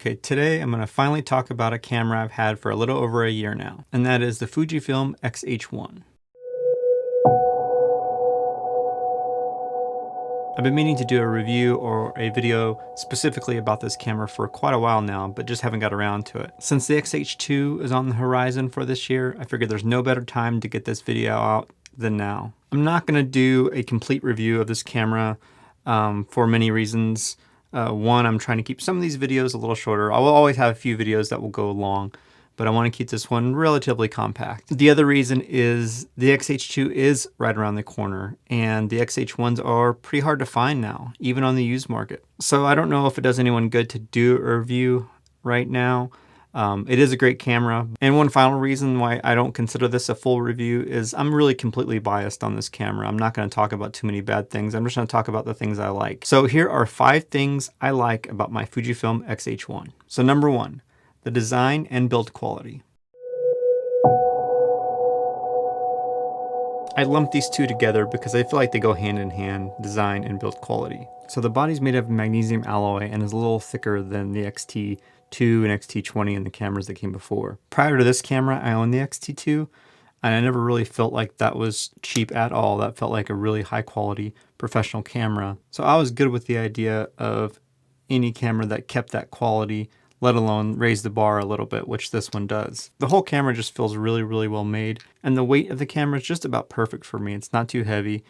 Okay, today I'm going to finally talk about a camera I've had for a little over a year now, and that is the Fujifilm X-H1. I've been meaning to do a review or a video specifically about this camera for quite a while now, but just haven't got around to it. Since the X-H2 is on the horizon for this year, I figured there's no better time to get this video out than now. I'm not going to do a complete review of this camera for many reasons. One, I'm trying to keep some of these videos a little shorter. I will always have a few videos that will go long, but I want to keep this one relatively compact. The other reason is the X-H2 is right around the corner, and the X-H1s are pretty hard to find now, even on the used market. So I don't know if it does anyone good to do a review right now. It is a great camera. And one final reason why I don't consider this a full review is I'm really completely biased on this camera. I'm not going to talk about too many bad things. I'm just going to talk about the things I like. So here are 5 things I like about my Fujifilm X-H1. So number 1, the design and build quality. I lumped these two together because I feel like they go hand in hand, design and build quality. So the body's made of magnesium alloy and is a little thicker than the X-T2 and X-T20 and the cameras that came before. Prior to this camera, I owned the X-T2, and I never really felt like that was cheap at all. That felt like a really high quality professional camera. So I was good with the idea of any camera that kept that quality, let alone raise the bar a little bit, which this one does. The whole camera just feels really, really well made, and the weight of the camera is just about perfect for me. It's not too heavy,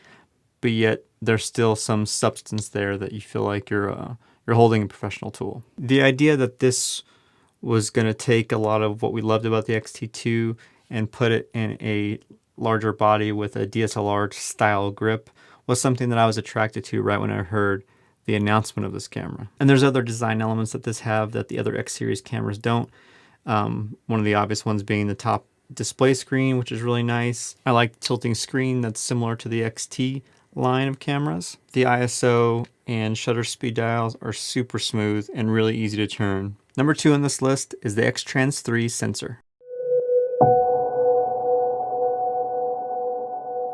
but yet there's still some substance there that you feel like you're holding a professional tool. The idea that this was going to take a lot of what we loved about the X-T2 and put it in a larger body with a DSLR style grip was something that I was attracted to right when I heard the announcement of this camera. And there's other design elements that this have that the other X series cameras don't. One of the obvious ones being the top display screen, which is really nice. I like the tilting screen that's similar to the XT line of cameras. The ISO and shutter speed dials are super smooth and really easy to turn. Number 2 on this list is the X-Trans 3 sensor.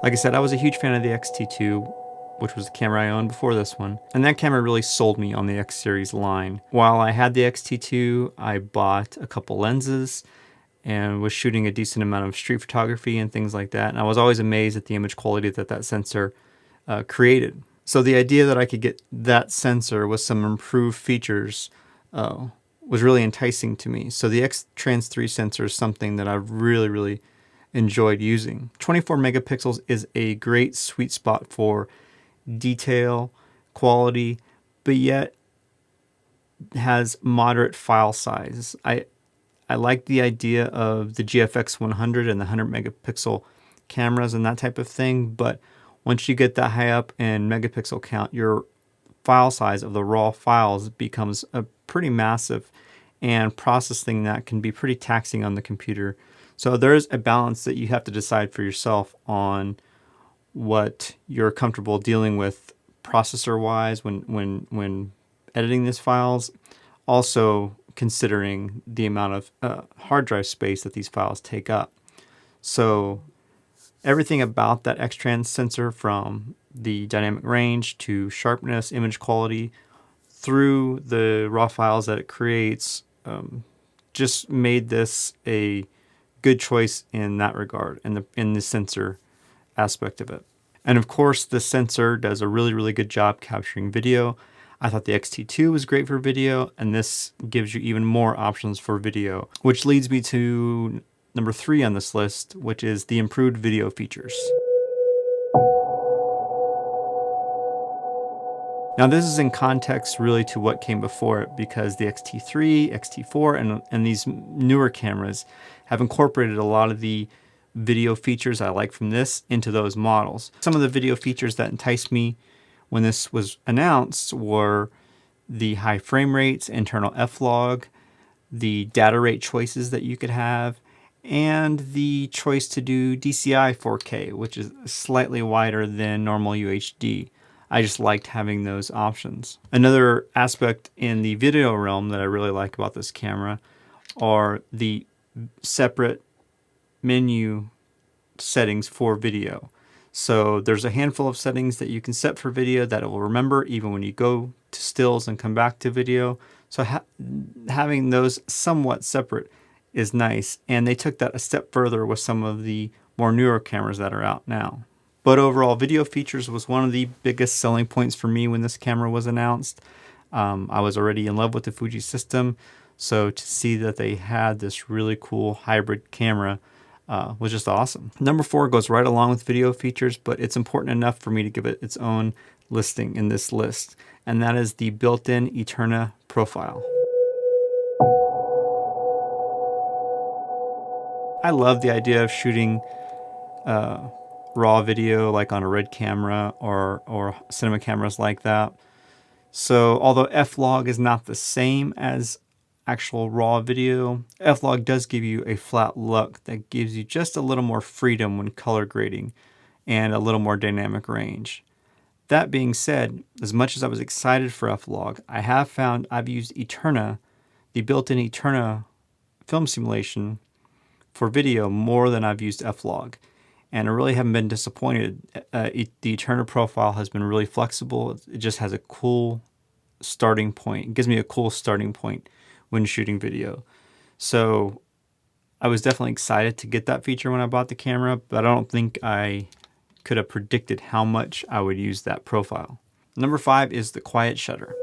Like I said, I was a huge fan of the X-T2, which was the camera I owned before this one, and that camera really sold me on the X series line. While I had the X-T2, I bought a couple lenses and was shooting a decent amount of street photography and things like that, and I was always amazed at the image quality that that sensor created. So the idea that I could get that sensor with some improved features was really enticing to me. So the X-Trans 3 sensor is something that I've really enjoyed using. 24 megapixels is a great sweet spot for detail, quality, but yet has moderate file size. I like the idea of the GFX 100 and the 100 megapixel cameras and that type of thing, but once you get that high up in megapixel count, your file size of the raw files becomes pretty massive, and processing that can be pretty taxing on the computer. So there's a balance that you have to decide for yourself on what you're comfortable dealing with processor-wise when editing these files. Also considering the amount of hard drive space that these files take up. So everything about that X-Trans sensor, from the dynamic range to sharpness, image quality, through the raw files that it creates, just made this a good choice in that regard, in the sensor aspect of it. And of course, the sensor does a really good job capturing video. I thought the X-T2 was great for video, and this gives you even more options for video, which leads me to number 3 on this list, which is the improved video features. Now this is in context really to what came before it, because the X-T3, X-T4, and these newer cameras have incorporated a lot of the video features I like from this into those models. Some of the video features that enticed me when this was announced were the high frame rates, internal F-log, the data rate choices that you could have, and the choice to do DCI 4K, which is slightly wider than normal UHD. I just liked having those options. Another aspect in the video realm that I really like about this camera are the separate menu settings for video. So there's a handful of settings that you can set for video that it will remember even when you go to stills and come back to video. So having those somewhat separate is nice. And they took that a step further with some of the more newer cameras that are out now. But overall, video features was one of the biggest selling points for me when this camera was announced. I was already in love with the Fuji system, so to see that they had this really cool hybrid camera was just awesome. Number 4 goes right along with video features, but it's important enough for me to give it its own listing in this list, and that is the built-in ETERNA profile. I love the idea of shooting raw video like on a Red camera or cinema cameras like that. So although F-Log is not the same as actual raw video, F-Log does give you a flat look that gives you just a little more freedom when color grading and a little more dynamic range. That being said, as much as I was excited for F-Log, I have found I've used ETERNA, the built-in ETERNA film simulation for video more than I've used F-Log. And I really haven't been disappointed. The ETERNA profile has been really flexible. It just has a cool starting point. It gives me a cool starting point when shooting video. So I was definitely excited to get that feature when I bought the camera, but I don't think I could have predicted how much I would use that profile. Number 5 is the quiet shutter.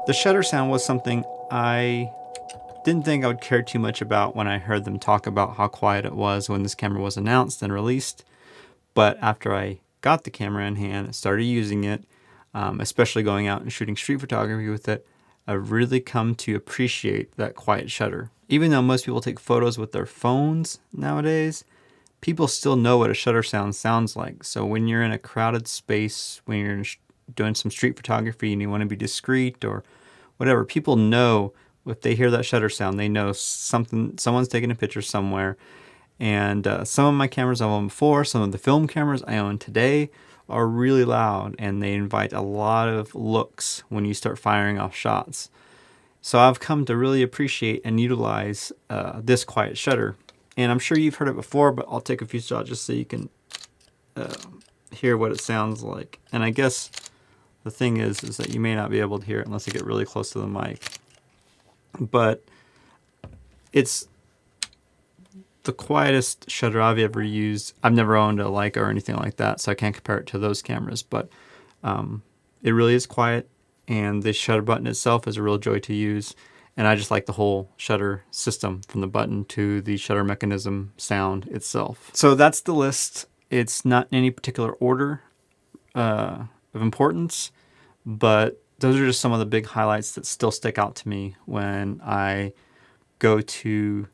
The shutter sound was something I didn't think I would care too much about when I heard them talk about how quiet it was when this camera was announced and released. But after I got the camera in hand and started using it, especially going out and shooting street photography with it, I've really come to appreciate that quiet shutter. Even though most people take photos with their phones nowadays, people still know what a shutter sound sounds like. So when you're in a crowded space, when you're doing some street photography and you want to be discreet or whatever, people know if they hear that shutter sound, they know someone's taking a picture somewhere. And some of my cameras I've owned before, some of the film cameras I own today are really loud and they invite a lot of looks when you start firing off shots. So I've come to really appreciate and utilize this quiet shutter. And I'm sure you've heard it before, but I'll take a few shots just so you can hear what it sounds like. And I guess the thing is that you may not be able to hear it unless you get really close to the mic. But it's the quietest shutter I've ever used. I've never owned a Leica or anything like that, so I can't compare it to those cameras, but it really is quiet, and the shutter button itself is a real joy to use, and I just like the whole shutter system from the button to the shutter mechanism sound itself. So that's the list. It's not in any particular order of importance, but those are just some of the big highlights that still stick out to me when I go to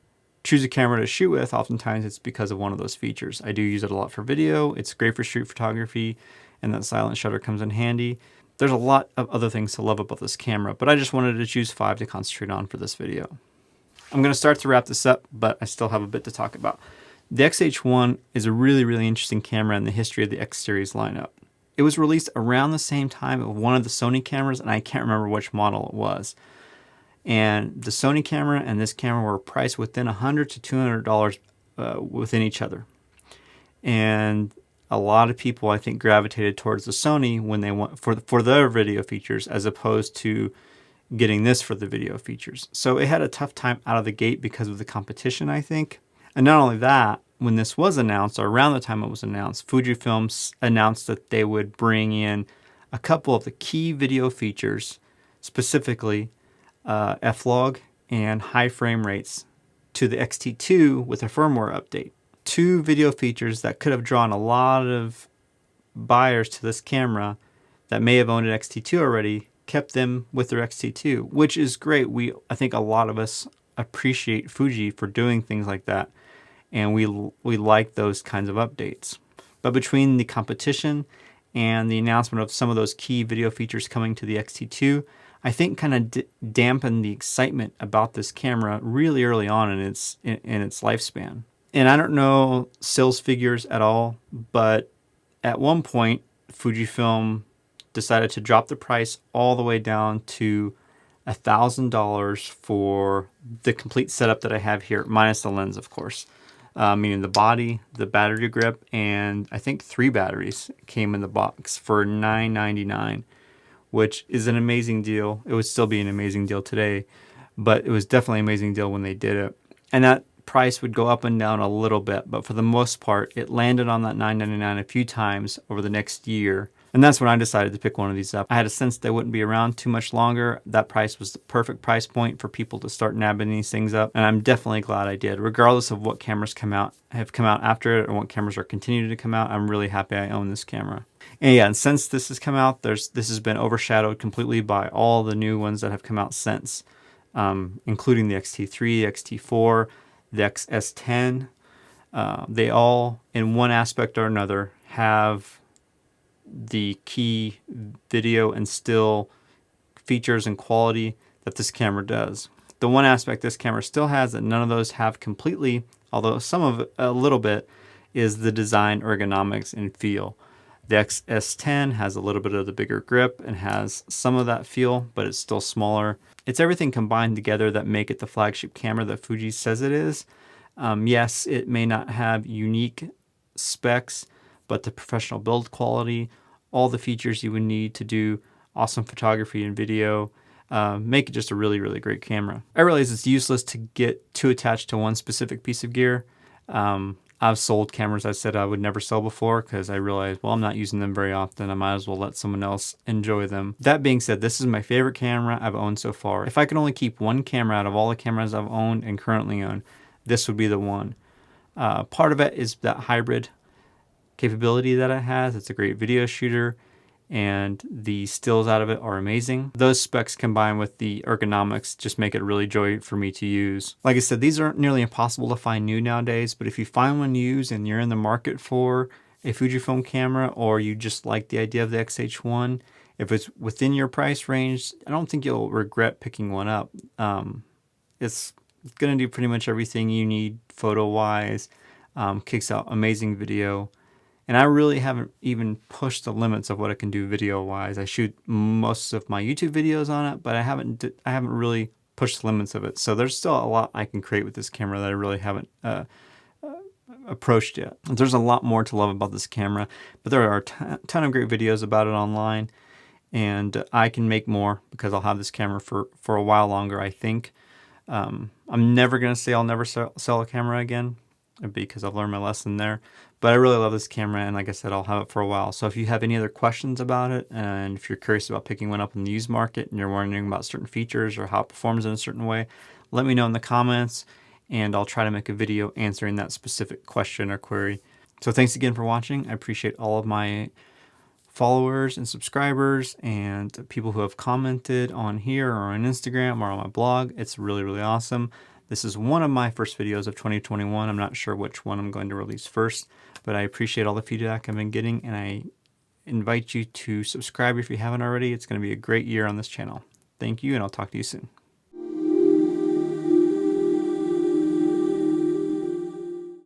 choose a camera to shoot with. Oftentimes it's because of one of those features. I do use it a lot for video. It's great for street photography, and that silent shutter comes in handy. There's a lot of other things to love about this camera, but I just wanted to choose 5 to concentrate on for this video. I'm going to start to wrap this up, but I still have a bit to talk about. The X-H1 is a really, really interesting camera in the history of the X series lineup. It was released around the same time of one of the Sony cameras, and I can't remember which model it was. And the Sony camera and this camera were priced within $100 to $200 within each other. And a lot of people, I think, gravitated towards the Sony when they want for their video features, as opposed to getting this for the video features. So it had a tough time out of the gate because of the competition, I think. And not only that, when this was announced, or around the time it was announced, Fujifilm announced that they would bring in a couple of the key video features, specifically F-Log and high frame rates, to the X-T2 with a firmware update. 2 video features that could have drawn a lot of buyers to this camera that may have owned an X-T2 already, kept them with their X-T2, which is great. I think a lot of us appreciate Fuji for doing things like that, and we like those kinds of updates. But between the competition and the announcement of some of those key video features coming to the X-T2, I think kind of dampened the excitement about this camera really early on in its lifespan. And I don't know sales figures at all, but at one point, Fujifilm decided to drop the price all the way down to $1,000 for the complete setup that I have here, minus the lens, of course. meaning the body, the battery grip, and I think 3 batteries came in the box for $9.99, which is an amazing deal. It would still be an amazing deal today, but it was definitely an amazing deal when they did it. And that price would go up and down a little bit, but for the most part, it landed on that $9.99 a few times over the next year. And that's when I decided to pick one of these up. I had a sense they wouldn't be around too much longer. That price was the perfect price point for people to start nabbing these things up. And I'm definitely glad I did. Regardless of what cameras have come out after it or what cameras are continuing to come out, I'm really happy I own this camera. And yeah, and since this has come out, this has been overshadowed completely by all the new ones that have come out since, including the X-T3, X-T4, the X-S10. They all, in one aspect or another, have the key video and still features and quality that this camera does. The one aspect this camera still has that none of those have completely, although some of it a little bit, is the design, ergonomics, and feel. The XS10 has a little bit of the bigger grip and has some of that feel, but it's still smaller. It's everything combined together that make it the flagship camera that Fuji says it is. Yes, it may not have unique specs, but the professional build quality, all the features you would need to do awesome photography and video, make it just a really, really great camera. I realize it's useless to get too attached to one specific piece of gear. I've sold cameras I said I would never sell before because I realized, well, I'm not using them very often. I might as well let someone else enjoy them. That being said, this is my favorite camera I've owned so far. If I could only keep one camera out of all the cameras I've owned and currently own, this would be the one. Part of it is that hybrid capability that it has. It's a great video shooter, and the stills out of it are amazing. Those specs combined with the ergonomics just make it a really joy for me to use. Like I said, these aren't nearly impossible to find new nowadays, but if you find one used and you're in the market for a Fujifilm camera, or you just like the idea of the X-H1, if it's within your price range, I don't think you'll regret picking one up. It's going to do pretty much everything you need photo-wise, kicks out amazing video. And I really haven't even pushed the limits of what it can do video-wise. I shoot most of my YouTube videos on it, but I haven't really pushed the limits of it. So there's still a lot I can create with this camera that I really haven't approached yet. There's a lot more to love about this camera, but there are a ton of great videos about it online, and I can make more because I'll have this camera for a while longer, I think. I'm never going to say I'll never sell a camera again, because I've learned my lesson there. But I really love this camera, and like I said, I'll have it for a while. So if you have any other questions about it, and if you're curious about picking one up in the used market and you're wondering about certain features or how it performs in a certain way, let me know in the comments, and I'll try to make a video answering that specific question or query. So thanks again for watching. I appreciate all of my followers and subscribers and people who have commented on here or on Instagram or on my blog. It's really, really awesome. This is one of my first videos of 2021. I'm not sure which one I'm going to release first, but I appreciate all the feedback I've been getting, and I invite you to subscribe if you haven't already. It's going to be a great year on this channel. Thank you, and I'll talk to you soon.